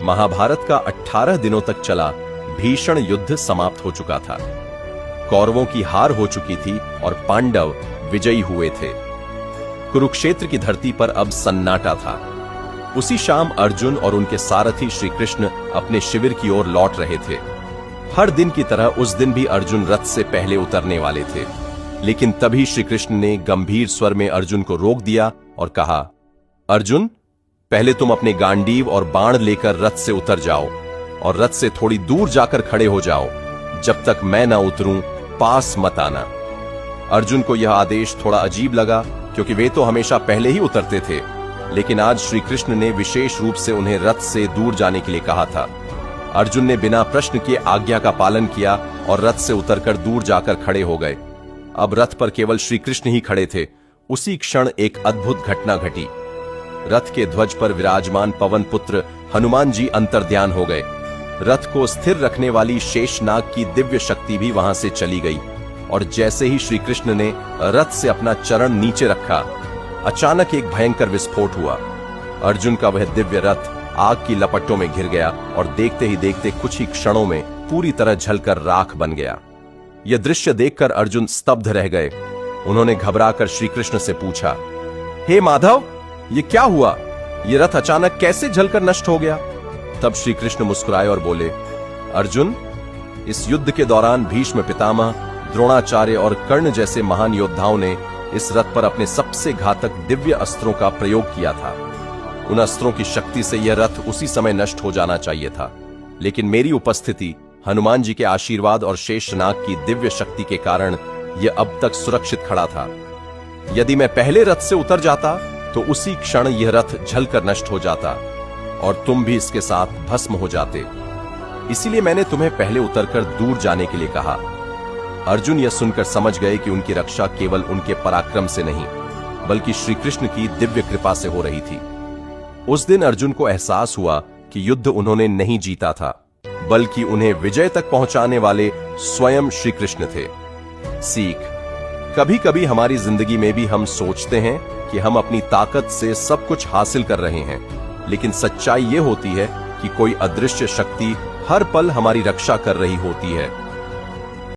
महाभारत का 18 दिनों तक चला भीषण युद्ध समाप्त हो चुका था। कौरवों की हार हो चुकी थी और पांडव विजयी हुए थे। कुरुक्षेत्र की धरती पर अब सन्नाटा था। उसी शाम अर्जुन और उनके सारथी श्री कृष्ण अपने शिविर की ओर लौट रहे थे। हर दिन की तरह उस दिन भी अर्जुन रथ से पहले उतरने वाले थे, लेकिन तभी श्री कृष्ण ने गंभीर स्वर में अर्जुन को रोक दिया और कहा, अर्जुन, पहले तुम अपने गांडीव और बाण लेकर रथ से उतर जाओ और रथ से थोड़ी दूर जाकर खड़े हो जाओ। जब तक मैं ना उतरूं, पास मत आना। अर्जुन को यह आदेश थोड़ा अजीब लगा, क्योंकि वे तो हमेशा पहले ही उतरते थे, लेकिन आज श्री कृष्ण ने विशेष रूप से उन्हें रथ से दूर जाने के लिए कहा था। अर्जुन ने बिना प्रश्न के आज्ञा का पालन किया और रथ से उतरकर दूर जाकर खड़े हो गए। अब रथ पर केवल श्री कृष्ण ही खड़े थे। उसी क्षण एक अद्भुत घटना घटी। रथ के ध्वज पर विराजमान पवन पुत्र हनुमान जी अंतर्ध्यान हो गए। रथ को स्थिर रखने वाली शेषनाग की दिव्य शक्ति भी वहां से चली गई और जैसे ही श्री कृष्ण ने रथ से अपना चरण नीचे रखा, अचानक एक भयंकर विस्फोट हुआ। अर्जुन का वह दिव्य रथ आग की लपटों में घिर गया और देखते ही देखते कुछ ही क्षणों में पूरी तरह जलकर राख बन गया। यह दृश्य देखकर अर्जुन स्तब्ध रह गए। उन्होंने घबराकर श्री कृष्ण से पूछा, हे माधव, ये क्या हुआ? ये रथ अचानक कैसे जलकर नष्ट हो गया? तब श्री कृष्ण मुस्कुराए और बोले, अर्जुन, इस युद्ध के दौरान भीष्म पितामह, द्रोणाचार्य और कर्ण जैसे महान योद्धाओं ने इस रथ पर अपने सबसे घातक दिव्य अस्त्रों का प्रयोग किया था। उन अस्त्रों की शक्ति से यह रथ उसी समय नष्ट हो जाना चाहिए था, लेकिन मेरी उपस्थिति, हनुमान जी के आशीर्वाद और शेषनाग की दिव्य शक्ति के कारण यह अब तक सुरक्षित खड़ा था। यदि मैं पहले रथ से उतर जाता तो उसी क्षण यह रथ जलकर नष्ट हो जाता और तुम भी इसके साथ भस्म हो जाते। इसीलिए मैंने तुम्हें पहले उतरकर दूर जाने के लिए कहा। अर्जुन यह सुनकर समझ गए कि उनकी रक्षा केवल उनके पराक्रम से नहीं, बल्कि श्री कृष्ण की दिव्य कृपा से हो रही थी। उस दिन अर्जुन को एहसास हुआ कि युद्ध उन्होंने नहीं जीता था, बल्कि उन्हें विजय तक पहुंचाने वाले स्वयं श्री कृष्ण थे। सीख: कभी कभी हमारी जिंदगी में भी हम सोचते हैं कि हम अपनी ताकत से सब कुछ हासिल कर रहे हैं, लेकिन सच्चाई यह होती है कि कोई अदृश्य शक्ति हर पल हमारी रक्षा कर रही होती है।